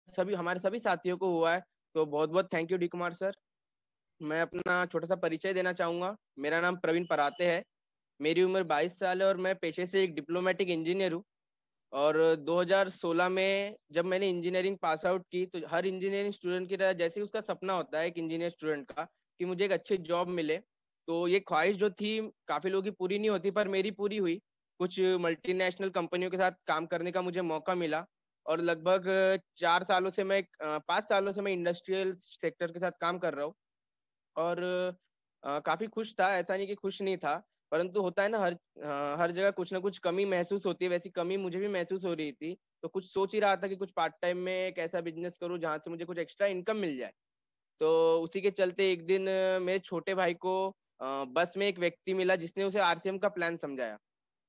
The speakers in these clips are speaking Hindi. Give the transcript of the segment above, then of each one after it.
सभी हमारे सभी साथियों को हुआ है। तो बहुत बहुत thank U D Kumar sir. मैं अपना छोटा सा परिचय देना चाहूँगा। मेरा नाम प्रवीण पराते है। मेरी उम्र 22 साल है और मैं पेशे से एक डिप्लोमेटिक इंजीनियर हूँ। और 2016 में जब मैंने इंजीनियरिंग पास आउट की तो हर इंजीनियरिंग स्टूडेंट की तरह जैसे ही उसका सपना होता है एक इंजीनियर स्टूडेंट का कि मुझे एक अच्छी जॉब मिले, तो ये ख्वाहिश जो थी काफ़ी लोगों की पूरी नहीं होती पर मेरी पूरी हुई। कुछ मल्टीनेशनल कंपनियों के साथ काम करने का मुझे मौका मिला। और लगभग 4 सालों से मैं 5 सालों से मैं इंडस्ट्रियल सेक्टर के साथ काम कर रहा हूँ। और काफ़ी खुश था, ऐसा नहीं कि खुश नहीं था। परंतु होता है ना, हर जगह कुछ ना कुछ कमी महसूस होती है, वैसी कमी मुझे भी महसूस हो रही थी। तो कुछ सोच ही रहा था कि कुछ पार्ट टाइम में एक ऐसा बिजनेस करूँ जहाँ से मुझे कुछ एक्स्ट्रा इनकम मिल जाए। तो उसी के चलते एक दिन मेरे छोटे भाई को बस में एक व्यक्ति मिला जिसने उसे आरसीएम का प्लान समझाया।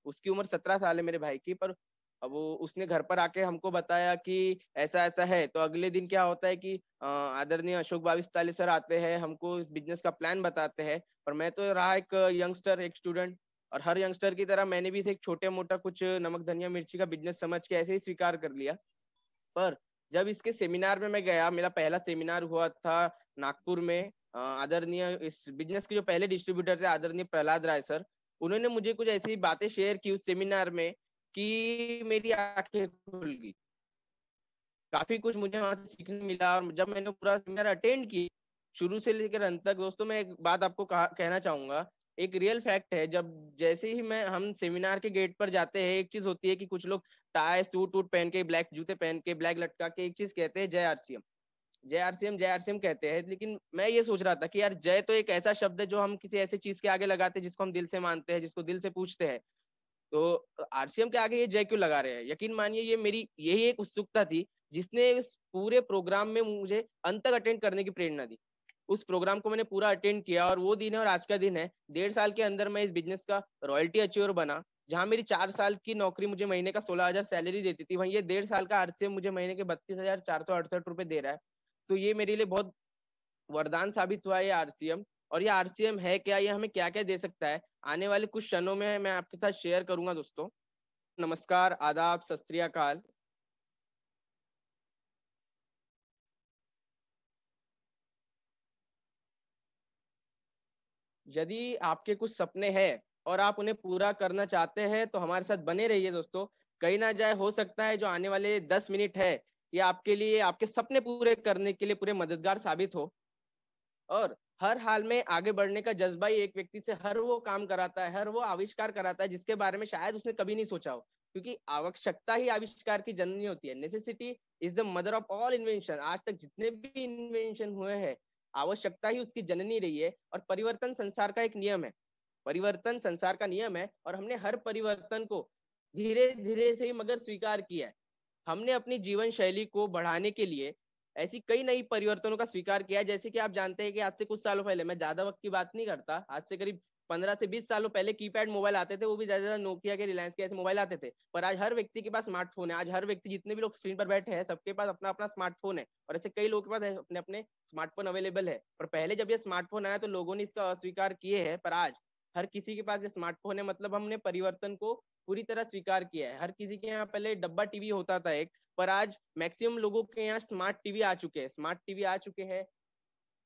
उसकी उम्र 17 साल है मेरे भाई की, पर अब वो उसने घर पर आके हमको बताया कि ऐसा ऐसा है। तो अगले दिन क्या होता है कि आदरणीय अशोक बाविस्ताली सर आते हैं, हमको इस बिजनेस का प्लान बताते हैं। पर मैं तो रहा एक यंगस्टर, एक स्टूडेंट, और हर यंगस्टर की तरह मैंने भी इसे एक छोटे मोटा कुछ नमक धनिया मिर्ची का बिजनेस समझ के ऐसे ही स्वीकार कर लिया। पर जब इसके सेमिनार में मैं गया, मेरा पहला सेमिनार हुआ था नागपुर में। आदरणीय इस बिजनेस के जो पहले डिस्ट्रीब्यूटर थे आदरणीय प्रहलाद राय सर, उन्होंने मुझे कुछ ऐसी बातें शेयर की उस सेमिनार में कि मेरी आंखें खुल गई। काफी कुछ मुझे वहां से सीखने मिला। और जब मैंने पूरा सेमिनार अटेंड की शुरू से लेकर अंत तक, दोस्तों मैं एक बात आपको कहना चाहूंगा। एक रियल फैक्ट है, जब जैसे ही मैं हम सेमिनार के गेट पर जाते हैं, एक चीज होती है कि कुछ लोग टाई सूट वूट पहन के, ब्लैक जूते पहन के, ब्लैक लटका के एक चीज कहते हैं, जय आरसीएम। जय आरसीएम, जय आरसीएम कहते हैं। लेकिन मैं ये सोच रहा था कि यार, जय तो एक ऐसा शब्द है जो हम किसी ऐसी चीज के आगे लगाते हैं जिसको हम दिल से मानते हैं, जिसको दिल से पूछते हैं। तो आरसीएम के आगे ये जय क्यों लगा रहे हैं? यकीन मानिए, ये मेरी यही एक उत्सुकता थी जिसने इस पूरे प्रोग्राम में मुझे अंत तक अटेंड करने की प्रेरणा दी। उस प्रोग्राम को मैंने पूरा अटेंड किया और वो दिन है और आज का दिन है, 1.5 साल के अंदर मैं इस बिजनेस का रॉयल्टी अचीवर बना। जहां मेरी 4 साल की नौकरी मुझे महीने का 16,000 सैलरी देती थी, वहीं ये 1.5 साल का आरसीएम मुझे महीने के 32,468 रुपए दे रहा है। तो ये मेरे लिए बहुत वरदान साबित हुआ है ये आरसीएम। और ये आरसीएम है क्या, ये हमें क्या क्या दे सकता है, आने वाले कुछ क्षणों में मैं आपके साथ शेयर करूंगा दोस्तों। नमस्कार, आदाब, सत श्री अकाल। यदि आपके कुछ सपने हैं और आप उन्हें पूरा करना चाहते हैं तो हमारे साथ बने रहिए दोस्तों। कहीं ना जाए, हो सकता है जो आने वाले 10 मिनट है ये आपके लिए, आपके सपने पूरे करने के लिए पूरे मददगार साबित हो। और हर हाल में आगे बढ़ने का जज्बा ही एक व्यक्ति से हर वो काम कराता है, हर वो आविष्कार कराता है जिसके बारे में शायद उसने कभी नहीं सोचा हो। क्योंकि आवश्यकता ही आविष्कार की जननी होती है। Necessity is the mother of all invention. आज तक जितने भी इन्वेंशन हुए हैं, आवश्यकता ही उसकी जननी रही है। और परिवर्तन संसार का एक नियम है। परिवर्तन संसार का नियम है और हमने हर परिवर्तन को धीरे धीरे से ही मगर स्वीकार किया है। हमने अपनी जीवन शैली को बढ़ाने के लिए ऐसी कई नई परिवर्तनों का स्वीकार किया है। जैसे कि आप जानते हैं कि आज से कुछ सालों पहले, मैं ज्यादा वक्त की बात नहीं करता, आज से करीब 15 से 20 सालों पहले कीपैड मोबाइल आते थे, वो भी ज्यादा नोकिया के, रिलायंस के ऐसे मोबाइल आते थे। पर आज हर व्यक्ति के पास स्मार्टफोन है। आज हर व्यक्ति, जितने भी लोग स्क्रीन पर बैठे हैं, सबके पास अपना अपना स्मार्टफोन है। और ऐसे कई लोगों के पास अपने अपने स्मार्टफोन अवेलेबल है। पर पहले जब ये स्मार्टफोन आया तो लोगों ने इसका अस्वीकार किए हैं, पर आज हर किसी के पास ये स्मार्टफोन है। मतलब हमने परिवर्तन को पूरी तरह स्वीकार किया है। हर किसी के यहाँ पहले डब्बा टीवी होता था एक, पर आज मैक्सिमम लोगों के यहाँ स्मार्ट टीवी आ चुके हैं, स्मार्ट टीवी आ चुके हैं।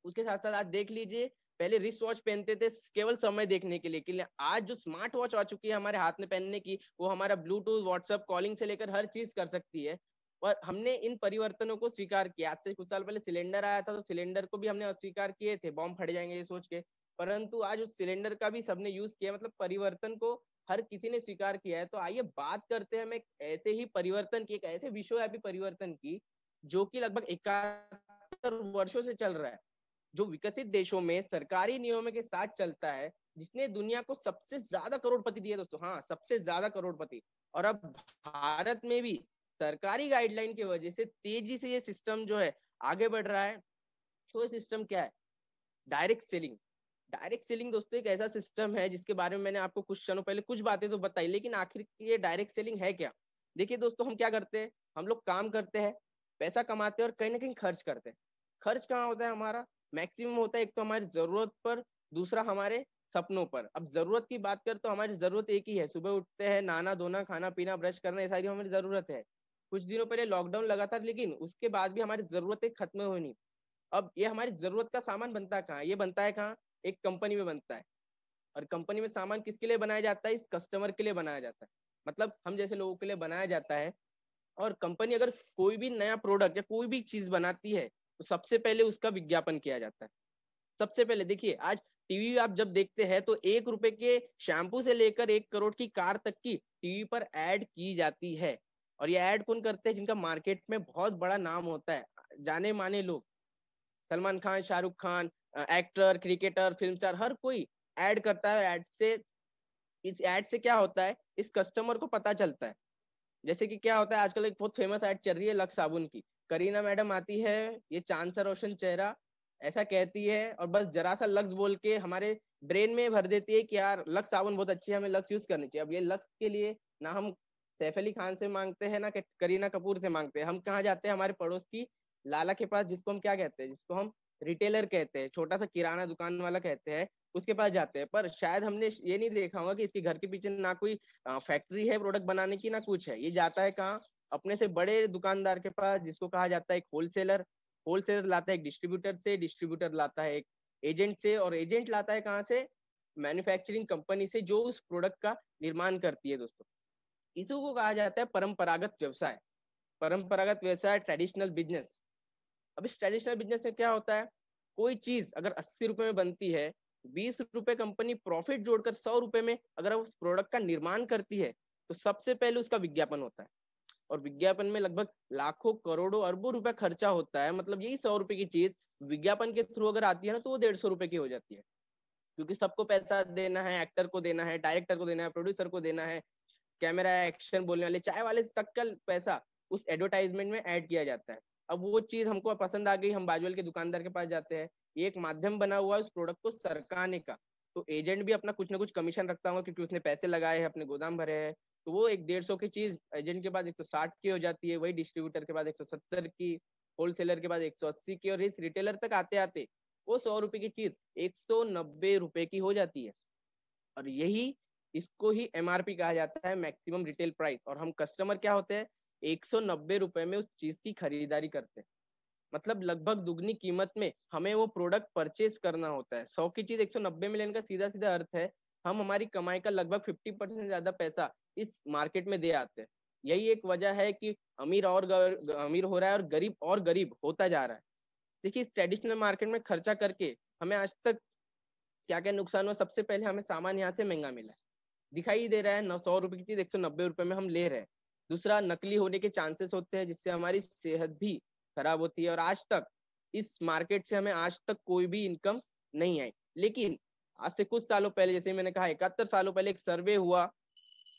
उसके साथ साथ आज देख लीजिए, पहले रिस्ट वॉच पहनते थे केवल समय देखने के लिए आज जो स्मार्ट वॉच आ चुकी है हमारे हाथ में पहनने की, वो हमारा ब्लूटूथ, व्हाट्सएप, कॉलिंग से लेकर हर चीज कर सकती है। और हमने इन परिवर्तनों को स्वीकार किया। आज से कुछ साल पहले सिलेंडर आया था तो सिलेंडर को भी हमने अस्वीकार किए थे, बॉम्ब फट जाएंगे ये सोच के। परंतु आज उस सिलेंडर का भी सबने यूज किया। मतलब परिवर्तन को हर किसी ने स्वीकार किया है। तो आइए बात करते हैं हम एक ऐसे ही परिवर्तन की, एक ऐसे विश्वव्यापी परिवर्तन की जो कि लगभग 71 वर्षों से चल रहा है, जो विकसित देशों में सरकारी नियमों के साथ चलता है, जिसने दुनिया को सबसे ज्यादा करोड़पति दिए दोस्तों। हाँ, सबसे ज्यादा करोड़पति। और अब भारत में भी सरकारी गाइडलाइन की वजह से तेजी से ये सिस्टम जो है आगे बढ़ रहा है। तो ये सिस्टम क्या है? Direct selling. डायरेक्ट सेलिंग दोस्तों एक ऐसा सिस्टम है जिसके बारे में मैंने आपको कुछ क्षणों पहले कुछ बातें तो बताई, लेकिन आखिर ये डायरेक्ट सेलिंग है क्या? देखिए दोस्तों, हम क्या करते हैं, हम लोग काम करते हैं, पैसा कमाते हैं और कहीं ना कहीं खर्च करते हैं। खर्च कहाँ होता है हमारा? मैक्सिमम होता है एक तो हमारी जरूरत पर, दूसरा हमारे सपनों पर। अब जरूरत की बात करें तो हमारी जरूरत एक ही है, सुबह उठते हैं, नहाना धोना, खाना पीना, ब्रश करना, ये सारी हमारी जरूरत है। कुछ दिनों पहले लॉकडाउन लगा था, लेकिन उसके बाद भी हमारी जरूरतें खत्म हुई नहीं। अब ये हमारी जरूरत का सामान बनता है कहाँ? ये बनता है कहाँ? एक कंपनी में बनता है। और कंपनी में सामान किसके लिए बनाया जाता है? इस कस्टमर के लिए बनाया जाता है, मतलब हम जैसे लोगों के लिए बनाया जाता है। और कंपनी अगर कोई भी नया प्रोडक्ट या कोई भी चीज बनाती है तो सबसे पहले उसका विज्ञापन किया जाता है। सबसे पहले देखिए, आज टीवी आप जब देखते हैं तो 1 रुपए के शैम्पू से लेकर 1 करोड़ की कार तक की टीवी पर ऐड की जाती है। और ये ऐड कौन करते हैं? जिनका मार्केट में बहुत बड़ा नाम होता है, जाने माने लोग। Salman Khan, Shahrukh Khan, actor, cricketer, film star, हर कोई ऐड करता है। ऐड से, इस ऐड से क्या होता है, इस कस्टमर को पता चलता है। जैसे कि क्या होता है, आजकल एक बहुत फेमस ऐड चल रही है लक्स साबुन की। करीना मैडम आती है, ये चांद सा रोशन चेहरा ऐसा कहती है, और बस जरा सा लक्स बोल के हमारे ब्रेन में भर देती है कि यार लक्स साबुन बहुत अच्छी है, हमें लक्स यूज करनी चाहिए। अब ये लक्स के लिए ना हम सैफ अली खान से मांगते हैं ना करीना कपूर से मांगते हैं, हम कहाँ जाते हैं? हमारे पड़ोस की लाला के पास, जिसको हम क्या कहते हैं, जिसको हम रिटेलर कहते हैं, छोटा सा किराना दुकान वाला कहते हैं, उसके पास जाते हैं। पर शायद हमने ये नहीं देखा होगा कि इसके घर के पीछे ना कोई फैक्ट्री है प्रोडक्ट बनाने की, ना कुछ है। ये जाता है कहाँ? अपने से बड़े दुकानदार के पास, जिसको कहा जाता है एक होलसेलर। होलसेलर लाता है एक डिस्ट्रीब्यूटर से, डिस्ट्रीब्यूटर लाता है एक एजेंट से, और एजेंट लाता है कहाँ से? मैन्युफैक्चरिंग कंपनी से, जो उस प्रोडक्ट का निर्माण करती है दोस्तों। इसी को कहा जाता है परंपरागत व्यवसाय। परंपरागत व्यवसाय, ट्रेडिशनल बिजनेस। अब इस ट्रेडिशनल बिजनेस में क्या होता है? कोई चीज अगर 80 रुपए में बनती है, 20 रुपए कंपनी प्रॉफिट जोड़कर 100 रुपए में अगर उस प्रोडक्ट का निर्माण करती है, तो सबसे पहले उसका विज्ञापन होता है। और विज्ञापन में लगभग लाखों, करोड़ों, अरबों रुपए खर्चा होता है। मतलब यही 100 रुपए की चीज विज्ञापन के थ्रू अगर आती है ना, तो वो 150 रुपए की हो जाती है। क्योंकि सबको पैसा देना है, एक्टर को देना है, डायरेक्टर को देना है, प्रोड्यूसर को देना है, कैमरा एक्शन बोलने वाले, चाय वाले तक का पैसा उस एडवर्टाइजमेंट में ऐड किया जाता है। अब वो चीज हमको पसंद आ गई, हम बाजूल के दुकानदार के पास जाते हैं। ये एक माध्यम बना हुआ है उस प्रोडक्ट को सरकाने का। तो एजेंट भी अपना कुछ ना कुछ कमीशन रखता होगा, क्योंकि उसने पैसे लगाए हैं, अपने गोदाम भरे हैं। तो वो एक 150 की चीज एजेंट के पास 160 की हो जाती है, वही डिस्ट्रीब्यूटर के पास 170 की, होलसेलर के पास 180 की, और इस रिटेलर तक आते आते वो 100 रुपए की चीज 190 रुपए की हो जाती है। और यही, इसको ही एमआरपी कहा जाता है, मैक्सिमम रिटेल प्राइस। और हम कस्टमर क्या होते हैं? 190 रुपए में उस चीज की खरीदारी करते हैं। मतलब लगभग दुगनी कीमत में हमें वो प्रोडक्ट परचेज करना होता है। 100 की चीज 190 में लेने का सीधा सीधा अर्थ है, हम हमारी कमाई का लगभग 50% ज्यादा पैसा इस मार्केट में दे आते हैं। यही एक वजह है कि अमीर और अमीर हो रहा है और गरीब और गरीब होता जा रहा है। देखिए, इस ट्रेडिशनल मार्केट में खर्चा करके हमें आज तक क्या क्या नुकसान हुआ? सबसे पहले हमें सामान यहाँ से महंगा मिला है, दिखाई दे रहा है। 100 रुपए की चीज 190 रुपए में हम ले रहे हैं। दूसरा, नकली होने के चांसेस होते हैं, जिससे हमारी सेहत भी खराब होती है। और आज तक इस मार्केट से हमें आज तक कोई भी इनकम नहीं आई। लेकिन आज से कुछ सालों पहले, जैसे मैंने कहा 71 सालों पहले एक सर्वे हुआ,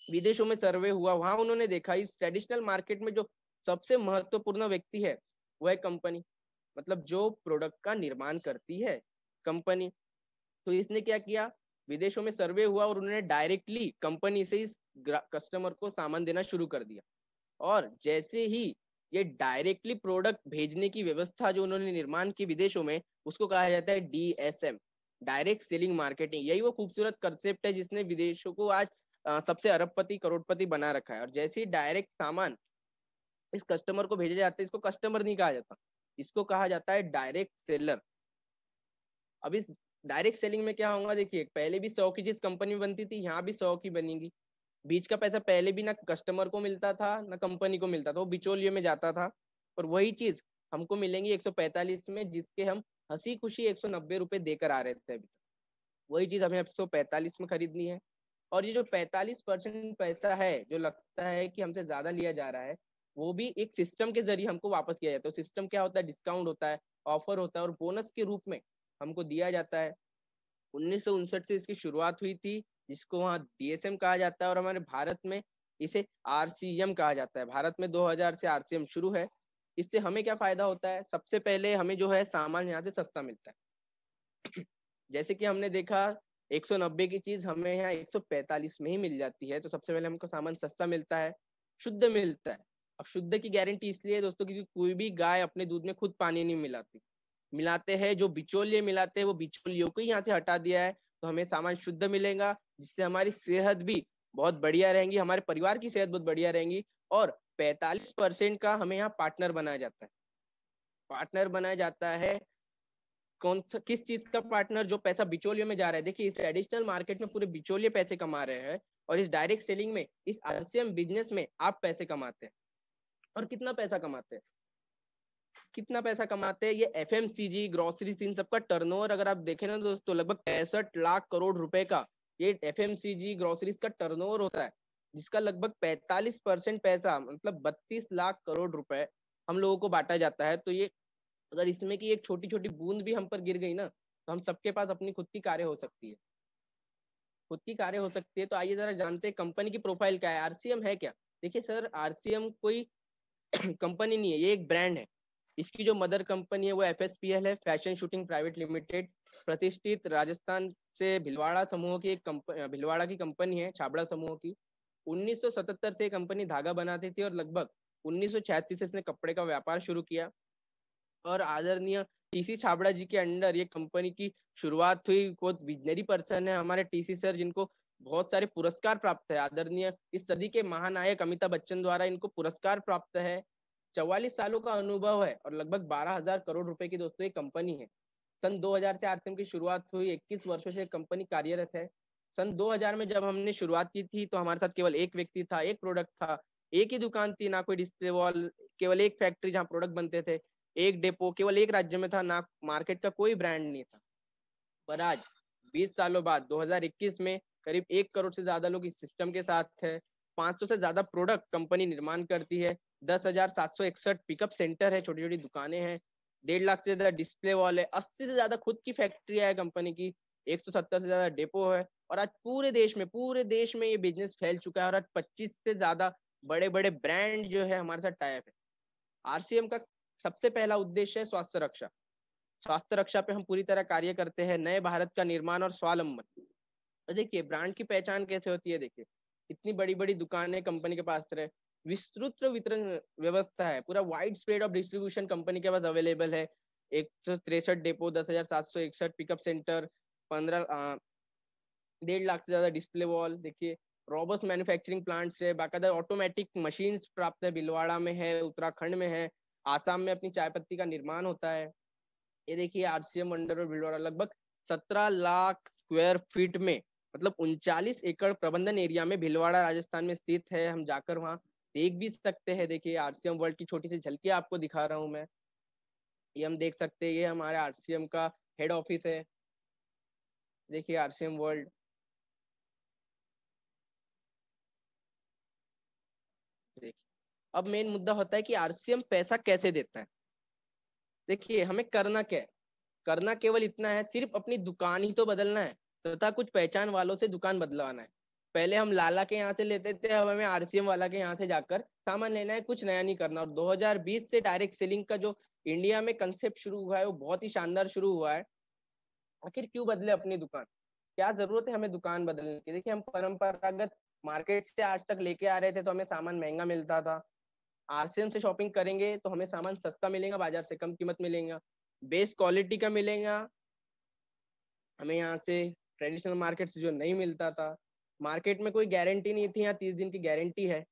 विदेशों में सर्वे हुआ, वहां उन्होंने देखा इस ट्रेडिशनल मार्केट में जो सबसे महत्वपूर्ण व्यक्ति है वो है कंपनी। मतलब जो प्रोडक्ट का निर्माण करती है कंपनी। तो इसने क्या किया? विदेशों में सर्वे हुआ और उन्होंने डायरेक्टली कंपनी से इस कस्टमर को सामान देना शुरू कर दिया। और जैसे ही ये डायरेक्टली प्रोडक्ट भेजने की व्यवस्था जो उन्होंने निर्माण की विदेशों में, उसको कहा जाता है डीएसएम, डायरेक्ट सेलिंग मार्केटिंग। यही वो खूबसूरत कंसेप्ट है जिसने विदेशों को आज सबसे अरबपति, करोड़पति बना रखा है। और जैसे ही डायरेक्ट सामान इस कस्टमर को भेजा जाता है, इसको कस्टमर नहीं कहा जाता, इसको कहा जाता है डायरेक्ट सेलर। अब इस डायरेक्ट सेलिंग में क्या होगा? देखिए, पहले भी 100 की चीज कंपनी में बनती थी, यहाँ भी 100 की बनेगी। बीच का पैसा पहले भी ना कस्टमर को मिलता था ना कंपनी को मिलता था, वो बिचौलिए में जाता था। और वही चीज हमको मिलेंगी 145 में, जिसके हम हंसी खुशी 190 रुपए देकर आ रहे थे अभी तक। वही चीज हमें 145 में खरीदनी है। और ये जो 45% पैसा है जो लगता है कि हमसे ज्यादा लिया जा रहा है, वो भी एक सिस्टम के जरिए हमको वापस किया जाता है। सिस्टम क्या होता है? डिस्काउंट होता है, ऑफर होता है, और बोनस के रूप में हमको दिया जाता है। 1959 से इसकी शुरुआत हुई थी, जिसको वहाँ डीएसएम कहा जाता है, और हमारे भारत में इसे आरसीएम कहा जाता है। भारत में 2000 से आरसीएम शुरू है। इससे हमें क्या फायदा होता है? सबसे पहले हमें जो है सामान यहाँ से सस्ता मिलता है। जैसे कि हमने देखा, 190 की चीज हमें यहाँ 145 में ही मिल जाती है। तो सबसे पहले हमको सामान सस्ता मिलता है, शुद्ध मिलता है। अब शुद्ध की गारंटी इसलिए है दोस्तों, क्योंकि कोई भी गाय अपने दूध में खुद पानी नहीं मिलाती, मिलाते हैं जो बिचौलिए मिलाते हैं, वो बिचौलियों को ही यहाँ से हटा दिया है। तो हमें सामान शुद्ध मिलेगा, जिससे हमारी सेहत भी बहुत बढ़िया रहेंगी, हमारे परिवार की सेहत बहुत बढ़िया रहेंगी। और 45% का हमें यहाँ पार्टनर बनाया जाता है। पार्टनर बनाया जाता है कौन सा, किस चीज का पार्टनर? जो पैसा बिचौलियों में जा रहा है। देखिए, इस ट्रेडिशनल मार्केट में पूरे बिचौलिए पैसे कमा रहे हैं, और इस डायरेक्ट सेलिंग में, इस आरसीएम बिजनेस में आप पैसे कमाते हैं। और कितना पैसा कमाते हैं? कितना पैसा कमाते हैं? ये एफएमसीजी, ग्रोसरीज, इन सबका टर्नओवर अगर आप देखें ना दोस्तों, लगभग 65 लाख करोड़ रुपए का ये एफएमसीजी ग्रोसरीज का टर्नओवर होता है, जिसका लगभग 45% पैसा, मतलब 32 लाख करोड़ रुपए हम लोगों को बांटा जाता है। तो ये, अगर इसमें की एक छोटी छोटी बूंद भी हम पर गिर गई ना, तो हम सबके पास अपनी खुद की कारें हो सकती है, खुद की कारें हो सकती है। तो आइए जरा जानते हैं कंपनी की प्रोफाइल क्या है, आरसीएम है क्या। देखिए सर, आरसीएम कोई कंपनी नहीं है, ये एक ब्रांड है। इसकी जो मदर कंपनी है वो एफएसपीएल है, फैशन शूटिंग प्राइवेट लिमिटेड। प्रतिष्ठित राजस्थान से भिलवाड़ा समूह की एक भिलवाड़ा की कंपनी है, छाबड़ा समूह की। 1977 से कंपनी धागा बनाती थी, और लगभग 1986 से इसने कपड़े का व्यापार शुरू किया। और आदरणीय टीसी छाबड़ा जी के अंडर ये कंपनी की शुरुआत हुई। बहुत विजनरी पर्सन है हमारे टीसी सर, जिनको बहुत सारे पुरस्कार प्राप्त है। आदरणीय इस सदी के महानायक अमिताभ बच्चन द्वारा इनको पुरस्कार प्राप्त है। 44 सालों का अनुभव है, और लगभग 12,000 करोड़ रुपए की दोस्तों ये कंपनी है। सन 2000 से आरसीएम की शुरुआत हुई, 21 वर्षों से कंपनी कार्यरत है। सन 2000 में जब हमने शुरुआत की थी, तो हमारे साथ केवल एक व्यक्ति था, एक प्रोडक्ट था, एक ही दुकान थी, ना कोई डिस्प्ले वॉल, केवल एक फैक्ट्री जहाँ प्रोडक्ट बनते थे, एक डेपो केवल एक राज्य में था, ना मार्केट का कोई ब्रांड नहीं था। पर आज 20 सालों बाद 2021 में करीब 1 करोड़ से ज्यादा लोग इस सिस्टम के साथ है। 500 से ज्यादा प्रोडक्ट कंपनी निर्माण करती है। 10,761 पिकअप सेंटर है, छोटी छोटी दुकानें हैं। 1.5 लाख से ज्यादा डिस्प्ले वॉल है। 80 से ज्यादा खुद की फैक्ट्रिया है कंपनी की। 170 से ज्यादा डेपो है। और आज पूरे देश में ये बिजनेस फैल चुका है। और आज 25 से ज्यादा बड़े बड़े ब्रांड जो है हमारे साथ टाइप है। आरसीएम का सबसे पहला उद्देश्य है स्वास्थ्य रक्षा। स्वास्थ्य रक्षा पे हम पूरी तरह कार्य करते हैं। नए भारत का निर्माण और स्वावलंबन। तो देखिए, ब्रांड की पहचान कैसे होती है। देखिए, इतनी बड़ी बड़ी दुकानें कंपनी के पास रहे, विस्तृत वितरण व्यवस्था है, पूरा wide spread of distribution company के पास अवेलेबल है। 163 डेपो, 10,761 पिकअप सेंटर, 1.5 लाख से ज्यादा डिस्प्ले वॉल। देखिए, रॉबस्ट मैन्युफैक्चरिंग प्लांट्स है, बाकायदा ऑटोमेटिक मशीन प्राप्त है, भिलवाड़ा में है, उत्तराखंड में है, आसाम में अपनी चाय पत्ती का निर्माण होता है। ये देखिए, आरसीएम अंडर और भिलवाड़ा लगभग 17 लाख स्क्वायर फीट में, मतलब 39 एकड़ प्रबंधन एरिया में भिलवाड़ा राजस्थान में स्थित है। हम जाकर वहाँ देख भी सकते हैं। देखिए, आरसीएम वर्ल्ड की छोटी सी झलकी आपको दिखा रहा हूँ मैं। ये हम देख सकते हैं, ये हमारे आरसीएम का हेड ऑफिस है। देखिए, आरसीएम वर्ल्ड। देखिए, अब मेन मुद्दा होता है कि आरसीएम पैसा कैसे देता है। देखिए, हमें करना क्या है? करना केवल इतना है, सिर्फ अपनी दुकान ही तो बदलना है, तथा कुछ पहचान वालों से दुकान बदलवाना है। पहले हम लाला के यहाँ से लेते थे, अब हमें आरसीएम वाला के यहाँ से जाकर सामान लेना है, कुछ नया नहीं करना। और 2020 से डायरेक्ट सेलिंग का जो इंडिया में कंसेप्ट शुरू हुआ है, वो बहुत ही शानदार शुरू हुआ है। आखिर क्यों बदले अपनी दुकान? क्या जरूरत है हमें दुकान बदलने की? देखिए, हम परंपरागत मार्केट से आज तक लेके आ रहे थे, तो हमें सामान महंगा मिलता था। आरसीएम से शॉपिंग करेंगे तो हमें सामान सस्ता मिलेगा, बाजार से कम कीमत मिलेगा, बेस्ट क्वालिटी का मिलेगा। हमें यहाँ से ट्रेडिशनल मार्केट से जो नहीं मिलता था। मार्केट में कोई गारंटी नहीं थी, यहाँ 30 दिन की गारंटी है।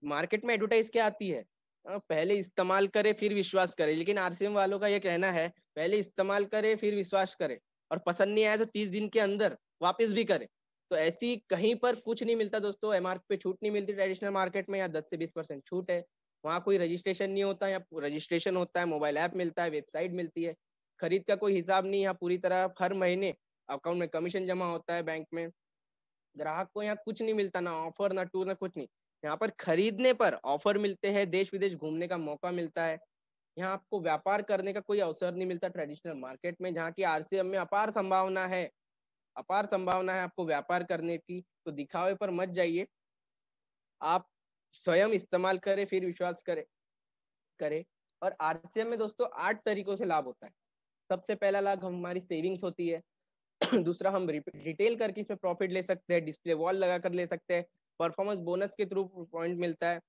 मार्केट में एडवर्टाइज क्या आती है? पहले इस्तेमाल करे फिर विश्वास करे। लेकिन आरसीएम वालों का ये कहना है, पहले इस्तेमाल करे फिर विश्वास करे, और पसंद नहीं आया तो 30 दिन के अंदर वापस भी करे। तो ऐसी कहीं पर कुछ नहीं मिलता दोस्तों। एमआरपी पे छूट नहीं मिलती ट्रेडिशनल मार्केट में, या 10 से 20% छूट है। वहाँ कोई रजिस्ट्रेशन नहीं होता, या रजिस्ट्रेशन होता है, मोबाइल ऐप मिलता है, वेबसाइट मिलती है। खरीद का कोई हिसाब नहीं, यहाँ पूरी तरह हर महीने अकाउंट में कमीशन जमा होता है बैंक में। ग्राहक को यहाँ कुछ नहीं मिलता, ना ऑफर, ना टूर, ना कुछ नहीं। यहाँ पर खरीदने पर ऑफर मिलते हैं, देश विदेश घूमने का मौका मिलता है। यहाँ आपको व्यापार करने का कोई अवसर नहीं मिलता ट्रेडिशनल मार्केट में, जहाँ की आरसीएम में अपार संभावना है। अपार संभावना है आपको व्यापार करने की। तो दिखावे पर मत जाइए, आप स्वयं इस्तेमाल करें फिर विश्वास करें। और आरसीएम में दोस्तों 8 तरीकों से लाभ होता है। सबसे पहला लाभ हमारी सेविंग्स होती है। दूसरा, हम रिटेल करके इसमें प्रॉफिट ले सकते हैं, डिस्प्ले वॉल लगा कर ले सकते हैं, परफॉर्मेंस बोनस के थ्रू पॉइंट मिलता है।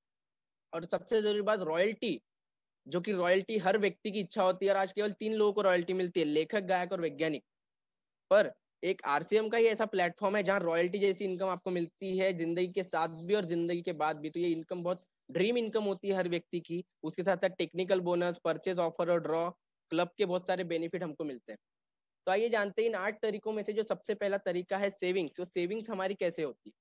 और सबसे जरूरी बात, रॉयल्टी, जो कि रॉयल्टी हर व्यक्ति की इच्छा होती है। और आज केवल 3 लोगों को रॉयल्टी मिलती है, लेखक, गायक और वैज्ञानिक। पर एक आरसीएम का ही ऐसा प्लेटफॉर्म है जहाँ रॉयल्टी जैसी इनकम आपको मिलती है जिंदगी के साथ भी और जिंदगी के बाद भी। तो ये इनकम बहुत ड्रीम इनकम होती है हर व्यक्ति की। उसके साथ साथ टेक्निकल बोनस, परचेज ऑफर और ड्रॉ, क्लब के बहुत सारे बेनिफिट हमको मिलते हैं। तो आइए जानते हैं इन 8 तरीकों में से जो सबसे पहला तरीका है सेविंग्स। वो सेविंग्स हमारी कैसे होती है?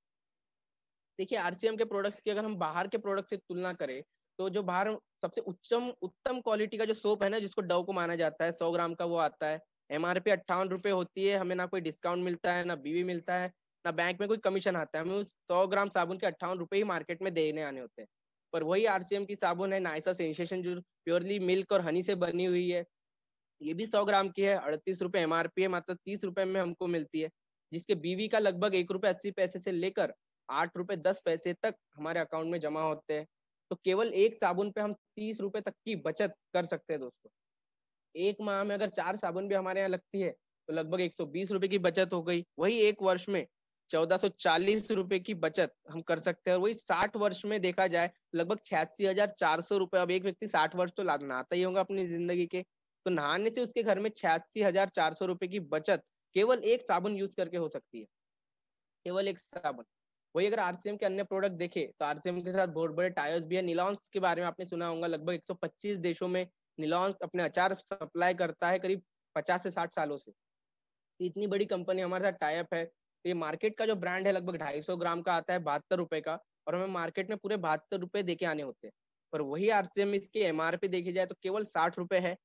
देखिए, आरसीएम के प्रोडक्ट्स की अगर हम बाहर के प्रोडक्ट से तुलना करें तो जो बाहर सबसे उत्तम क्वालिटी का जो सोप है ना, जिसको डव को माना जाता है, 100 ग्राम का वो आता है। एमआरपी 58 रुपये होती है। हमें ना कोई डिस्काउंट मिलता है, ना बीवी मिलता है, ना बैंक में कोई कमीशन आता है। हमें उस 100 ग्राम साबुन के 58 रुपये ही मार्केट में देने आने होते हैं। पर वही आरसीएम की साबुन है नाइसा सेंसेशन, जो प्योरली मिल्क और हनी से बनी हुई है। ये भी 100 ग्राम की है, 38 रुपये एमआरपी है, मात्र 30 रुपये में हमको मिलती है। जिसके बीवी का लगभग 1 रुपये 80 पैसे से लेकर 8 रुपये 10 पैसे तक हमारे अकाउंट में जमा होते हैं। तो केवल एक साबुन पे हम 30 रुपये तक की बचत कर सकते हैं दोस्तों। एक माह में अगर 4 साबुन भी हमारे यहाँ लगती है तो लगभग 120 रुपये की बचत हो गई। वही एक वर्ष में 1440 रुपये की बचत हम कर सकते हैं। और वही 60 वर्ष में देखा जाए लगभग 86,400 रुपये। अब एक व्यक्ति 60 वर्ष तो नहाता ही होगा अपनी जिंदगी के, तो नहाने से उसके घर में 86,400 रुपये की बचत केवल एक साबुन यूज करके हो सकती है। केवल एक साबुन। वही अगर आरसीएम के अन्य प्रोडक्ट देखे तो आरसीएम के साथ बहुत बड़े टायर्स भी है। निलॉन्स के बारे में आपने सुना होगा, लगभग 125 देशों में निलॉन्स अपने अचार सप्लाई करता है करीब 50 से 60 सालों से। तो इतनी बड़ी कंपनी हमारे साथ टाइप है। तो ये मार्केट का जो ब्रांड है लगभग 250 ग्राम का आता है 72 रुपए का, और हमें मार्केट में पूरे 72 रुपए दे के आने होते हैं। पर वही आरसीएम में इसकी एमआरपी देखी जाए तो केवल 60 रुपए है,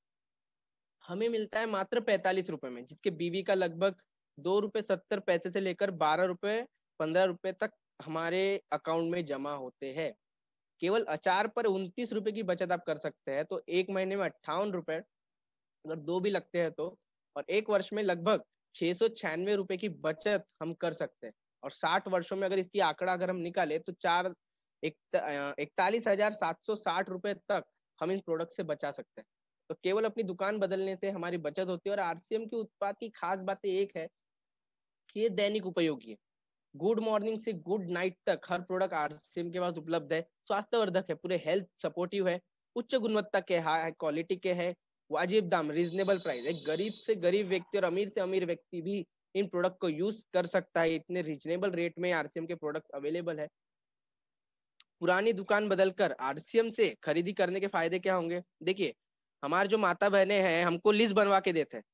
हमें मिलता है मात्र 45 रुपए में। जिसके बीवी का लगभग 2 रुपये 70 पैसे से लेकर 12 रुपये 15 रुपए तक हमारे अकाउंट में जमा होते हैं। केवल अचार पर 29 रुपए की बचत आप कर सकते हैं। तो एक महीने में 58 रुपए, अगर दो भी लगते हैं तो, और एक वर्ष में लगभग 696 रुपए की बचत हम कर सकते हैं। और 60 वर्षों में अगर इसकी आंकड़ा अगर हम निकाले तो 41,760 रुपए तक हम इन प्रोडक्ट से बचा सकते हैं। तो केवल अपनी दुकान बदलने से हमारी बचत होती है। और आरसीएम के उत्पाद की खास बातें एक है कि ये दैनिक उपयोगी है। गुड मॉर्निंग से गुड नाइट तक हर प्रोडक्ट आरसीएम के पास उपलब्ध है। स्वास्थ्यवर्धक है, पूरे हेल्थ सपोर्टिव है, उच्च गुणवत्ता के, हाई क्वालिटी के है, वाजिब दाम, रीजनेबल प्राइस। एक गरीब से गरीब व्यक्ति और अमीर से अमीर व्यक्ति भी इन प्रोडक्ट को यूज कर सकता है। इतने रीजनेबल रेट में आरसीएम के प्रोडक्ट अवेलेबल है। पुरानी दुकान बदलकर आरसीएम से खरीदी करने के फायदे क्या होंगे? देखिए, हमारे जो माता बहनें हैं हमको लिस्ट बनवा के देते हैं,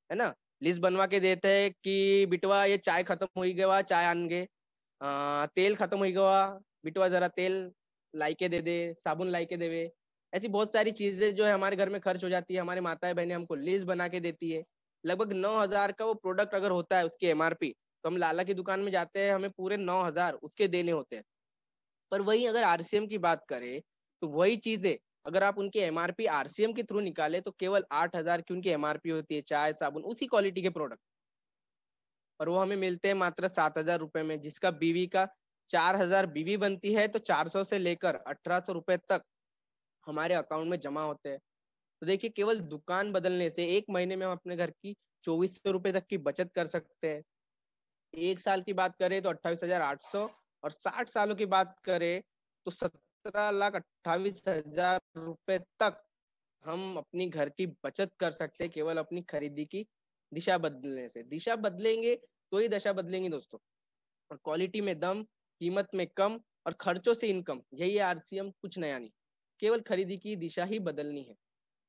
है ना। लिस्ट बनवा के देते हैं कि बिटवा ये चाय खत्म हो गया, चाय आनगे, तेल खत्म हो गया, बिटवा जरा तेल लाई के दे दे, साबुन लाई के देवे। ऐसी बहुत सारी चीजें जो है हमारे घर में खर्च हो जाती है, हमारी माताएं बहनें हमको लिस्ट बना के देती है। लगभग 9,000 का वो प्रोडक्ट अगर होता है उसकी एमआरपी, तो हम लाला की दुकान में जाते हैं, हमें पूरे 9,000 उसके देने होते हैं। पर वही अगर आरसीएम की बात करें तो वही चीजें अगर आप उनकी एमआरपी आरसीएम के थ्रू निकाले तो केवल 8,000 की उनकी एमआरपी होती है, चाय साबुन उसी क्वालिटी के प्रोडक्ट। और वो हमें मिलते हैं मात्र 7,000 रुपए में। जिसका बीवी का 4,000 बीवी बनती है, तो 400 से लेकर 1,800 रुपए तक हमारे अकाउंट में जमा होते हैं। तो देखिए, केवल दुकान बदलने से एक महीने में हम अपने घर की 2,400 रुपए तक की बचत कर सकते हैं। एक साल की बात करें तो 28,800, और 60 सालों की बात करें तो 17,28,000 रुपए तक हम अपनी घर की बचत कर सकते हैं केवल अपनी खरीदी की दिशा बदलने से। दिशा बदलेंगे तो ही दशा बदलेंगे दोस्तों। और क्वालिटी में दम, कीमत में कम, और खर्चों से इनकम, यही आरसीएम, कुछ नया नहीं। केवल खरीदी की दिशा ही बदलनी है।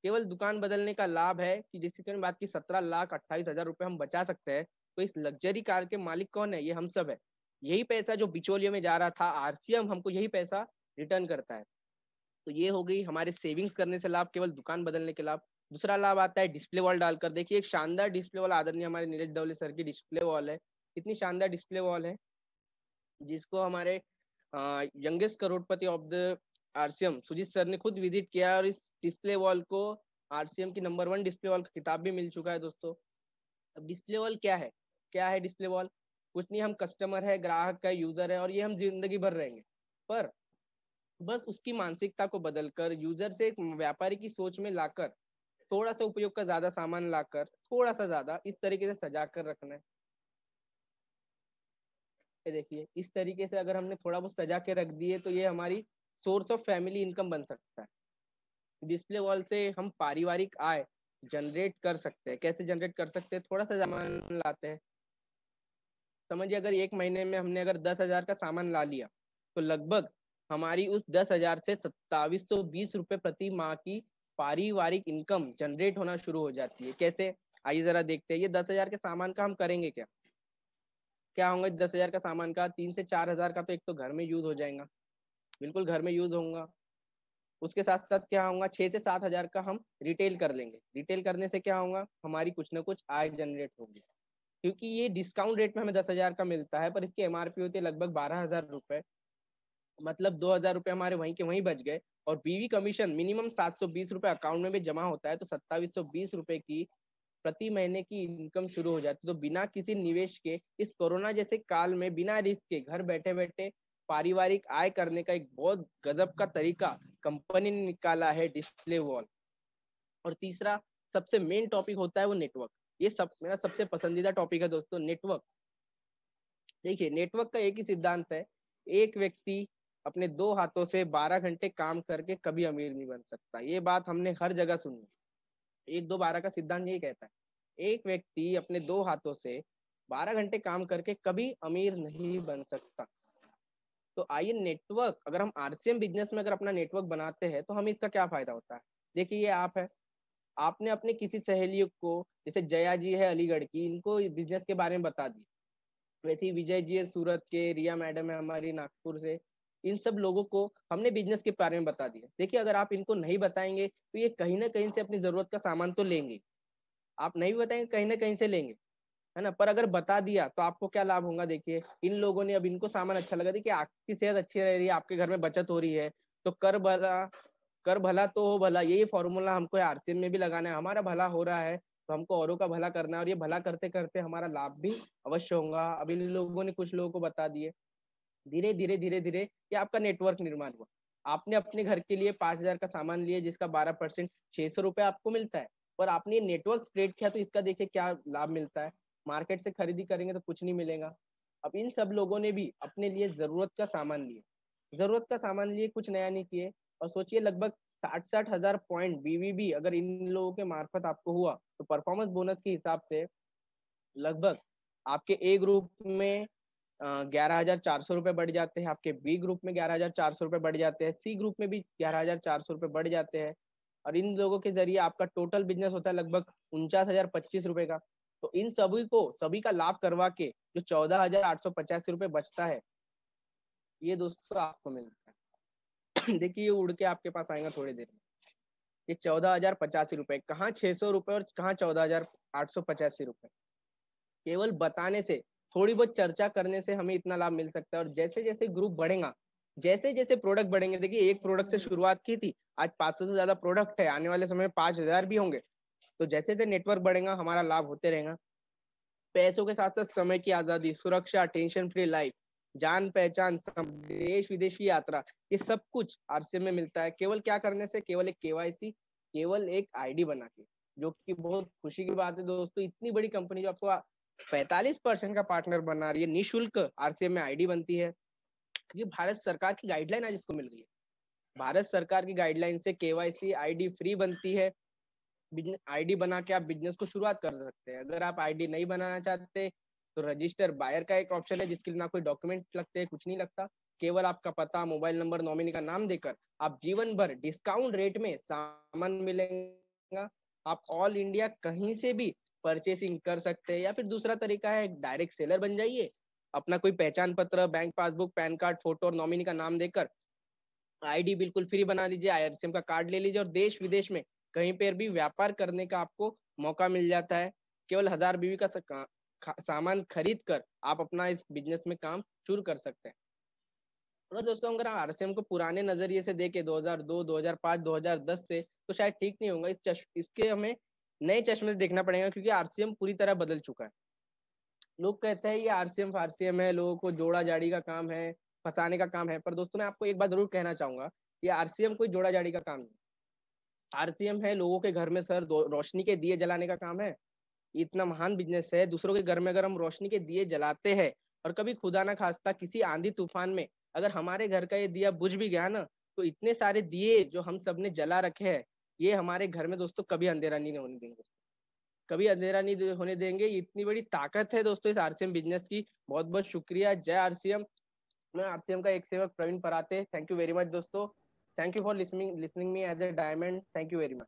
केवल दुकान बदलने का लाभ है कि जिसकी मैंने बात की 17,28,000 रुपए हम बचा सकते हैं। तो इस लग्जरी कार के मालिक कौन है? ये हम सब है। यही पैसा जो बिचौलियों में जा रहा था, आरसीएम हमको यही पैसा रिटर्न करता है। तो ये हो गई हमारे सेविंग्स करने से लाभ, केवल दुकान बदलने के लाभ। दूसरा लाभ आता है डिस्प्ले वॉल डालकर। देखिए, एक शानदार डिस्प्ले वॉल आदरणीय हमारे नीरज दवले सर की डिस्प्ले वॉल है। कितनी शानदार डिस्प्ले वॉल है, जिसको हमारे youngest crorepati of the RCM Sujit sir ने खुद विजिट किया। और इस डिस्प्ले वॉल को आरसीएम की नंबर 1 डिस्प्ले वॉल का खिताब भी मिल चुका है दोस्तों। अब डिस्प्ले वॉल क्या है? क्या है डिस्प्ले वॉल? कुछ नहीं, हम कस्टमर है, ग्राहक है, यूजर है, और ये हम जिंदगी भर रहेंगे। पर बस उसकी मानसिकता को बदलकर, यूजर से एक व्यापारी की सोच में लाकर, थोड़ा सा उपयोग का ज्यादा सामान लाकर, थोड़ा सा ज्यादा इस तरीके से सजा कर रखना है। ये देखिए, इस तरीके से अगर हमने थोड़ा बहुत सजा के रख दिए तो ये हमारी सोर्स ऑफ फैमिली इनकम बन सकता है। डिस्प्ले वॉल से हम पारिवारिक आय जनरेट कर सकते हैं। कैसे जनरेट कर सकते हैं? थोड़ा सा सामान लाते हैं, समझिए अगर एक महीने में हमने अगर 10,000 का सामान ला लिया तो लगभग हमारी उस 10,000 से 2720 रुपये प्रति माह की पारिवारिक इनकम जनरेट होना शुरू हो जाती है। कैसे, आइए जरा देखते हैं। ये 10,000 के सामान का हम करेंगे क्या क्या होगा 10,000 का सामान का? 3 से 4 हजार का तो एक तो घर में यूज हो जाएगा, बिल्कुल घर में यूज होगा। उसके साथ साथ क्या होगा, 6 से 7 हजार का हम रिटेल कर लेंगे। रिटेल करने से क्या होगा, हमारी कुछ ना कुछ आय जनरेट होगी, क्योंकि ये डिस्काउंट रेट में हमें 10,000 का मिलता है, पर इसकी एमआरपी होती है लगभग 12,000 रुपये। मतलब 2,000 रुपये हमारे वहीं के वहीं बच गए। और बीवी कमीशन मिनिमम 720 रुपये अकाउंट में भी जमा होता है, तो 2720 रुपये की प्रति महीने की इनकम शुरू हो जाती है। तो बिना किसी निवेश के इस कोरोना जैसे काल में बिना रिस्क के घर बैठे बैठे पारिवारिक आय करने का एक बहुत गजब का तरीका कंपनी ने निकाला है, डिस्प्ले वॉल। और तीसरा सबसे मेन टॉपिक होता है वो नेटवर्क। ये सब मेरा सबसे पसंदीदा टॉपिक है दोस्तों, नेटवर्क। देखिए नेटवर्क का एक ही सिद्धांत है, एक व्यक्ति अपने 2 हाथों से 12 घंटे काम करके कभी अमीर नहीं बन सकता। ये बात हमने हर जगह सुनी। 1 2 12 का सिद्धांत यही कहता है, एक व्यक्ति अपने 2 हाथों से 12 घंटे काम करके कभी अमीर नहीं बन सकता। तो आइए नेटवर्क, अगर हम आरसीएम बिजनेस में अगर अपना नेटवर्क बनाते हैं तो हमें इसका क्या फायदा होता है। देखिए ये आप है, आपने अपने किसी सहेलियों को, जैसे जया जी है अलीगढ़ की, इनको बिजनेस के बारे में बता दी। वैसे ही विजय जी है सूरत के, रिया मैडम है हमारी नागपुर से, इन सब लोगों को हमने बिजनेस के बारे में बता दिया। देखिए अगर आप इनको नहीं बताएंगे तो ये कहीं ना कहीं से अपनी जरूरत का सामान तो लेंगे, आप नहीं बताएंगे कहीं ना कहीं से लेंगे, है ना। पर अगर बता दिया तो आपको क्या लाभ होगा। देखिए इन लोगों ने, अब इनको सामान अच्छा लगा, देखिए आपकी सेहत अच्छी रह रही है, आपके घर में बचत हो रही है, तो कर भला तो हो भला, यही फॉर्मूला हमको आरसीएम में भी लगाना है। हमारा भला हो रहा है तो हमको औरों का भला करना है, और ये भला करते करते हमारा लाभ भी अवश्य होगा। अब इन लोगों ने कुछ लोगों को बता दिए, धीरे धीरे धीरे धीरे ये आपका नेटवर्क निर्माण हुआ। आपने अपने घर के लिए 5,000 का सामान लिया, जिसका 12% 600 रुपये आपको मिलता है, और आपने ये नेटवर्क स्प्रेड किया तो इसका देखिए क्या लाभ मिलता है। मार्केट से खरीदी करेंगे तो कुछ नहीं मिलेगा। अब इन सब लोगों ने भी अपने लिए जरूरत का सामान लिए, जरूरत का सामान लिए, कुछ नया नहीं किए। और सोचिए लगभग 60-60 हजार पॉइंट बीवीबी अगर इन लोगों के मार्फत आपको हुआ तो परफॉर्मेंस बोनस के हिसाब से लगभग आपके ए ग्रुप में 11,400 रुपये बढ़ जाते हैं, आपके बी ग्रुप में 11,400 रुपये बढ़ जाते हैं, सी ग्रुप में भी 11,400 रुपये बढ़ जाते हैं। और इन लोगों के जरिए आपका टोटल बिजनेस होता है लगभग 49,025 रुपये का। तो इन सभी का लाभ करवा के जो 14,885 रुपये बचता है, ये दोस्तों आपको मिलता है। देखिए ये उड़ के आपके पास आएगा थोड़ी देर में। ये 14,085 रुपये, कहाँ 600 रुपये और कहाँ 14,885 रुपये। केवल बताने से, थोड़ी बहुत चर्चा करने से हमें इतना लाभ मिल सकता है। और जैसे जैसे ग्रुप बढ़ेगा, जैसे जैसे प्रोडक्ट बढ़ेंगे, देखिए एक प्रोडक्ट से शुरुआत की थी, आज 500 से ज्यादा प्रोडक्ट है, आने वाले समय में 5,000 भी होंगे। तो जैसे जैसे नेटवर्क बढ़ेगा हमारा लाभ होते रहेगा। पैसों के साथ साथ समय की आजादी, सुरक्षा, टेंशन फ्री लाइफ, जान पहचान, देश विदेश की यात्रा, ये सब कुछ आरसीएम में मिलता है। केवल क्या करने से, केवल एक केवाईसी, केवल एक आईडी बना के, जो कि बहुत खुशी की बात है दोस्तों। इतनी बड़ी कंपनी जो आपको 45% का पार्टनर बना रही है, निःशुल्क आरसीएम में आईडी बनती है, क्योंकि भारत सरकार की गाइडलाइन आज इसको मिल गई है। भारत सरकार की गाइडलाइन से केवाईसी आईडी फ्री बनती है। बिजनेस आईडी बना के आप बिजनेस को शुरुआत कर सकते हैं। अगर आप आईडी नहीं बनाना चाहते तो रजिस्टर बायर का एक ऑप्शन है, जिसके लिए ना कोई डॉक्यूमेंट लगते हैं, कुछ नहीं लगता। केवल आपका पता, मोबाइल नंबर, नॉमिनी का नाम देकर आप जीवन भर डिस्काउंट रेट में सामान मिलेगा। आप ऑल इंडिया कहीं से भी परचेसिंग कर सकते हैं। या फिर दूसरा तरीका है, डायरेक्ट सेलर बन जाइए, अपना कोई पहचान पत्र, bank passbook, pan card, photo और नॉमिनी का नाम देकर आईडी बिल्कुल फ्री बना दीजिए, आईआरसीएम का कार्ड ले लीजिए, और देश विदेश में कहीं पर भी व्यापार करने का आपको मौका मिल जाता है। केवल 1,000 बीवी का सामान खरीद कर आप अपना इस बिजनेस में काम शुरू कर सकते हैं। अगर दोस्तों अगर आरसीएम को पुराने नजरिए से देखे 2002, 2005, 2010 से, तो शायद ठीक नहीं होगा। इसके हमें नए चश्मे से देखना पड़ेगा, क्योंकि आरसीएम पूरी तरह बदल चुका है। लोग कहते हैं ये आरसीएम फारसीएम है, लोगों को जोड़ा जाड़ी का काम है, फंसाने का काम है। पर दोस्तों मैं आपको एक बात जरूर कहना चाहूंगा, ये आरसीएम कोई जोड़ा जाड़ी का काम नहीं। आरसीएम है लोगों के घर में सर रोशनी के दिए जलाने का काम है। इतना महान बिजनेस है, दूसरों के घर में अगर हम रोशनी के दिए जलाते हैं, और कभी खुदा ना खास्ता किसी आंधी तूफान में अगर हमारे घर का ये दिया बुझ भी गया ना, तो इतने सारे दिए जो हम सब ने जला रखे हैं, ये हमारे घर में दोस्तों कभी अंधेरा नहीं होने देंगे। कभी अंधेरा नहीं होने देंगे। इतनी बड़ी ताकत है दोस्तों इस आरसीएम बिजनेस की। बहुत बहुत शुक्रिया। जय आरसीएम। मैं आरसीएम का एक सेवक Praveen Parate. Thank you very much दोस्तों। Thank you for listening me as a diamond. Thank you very much.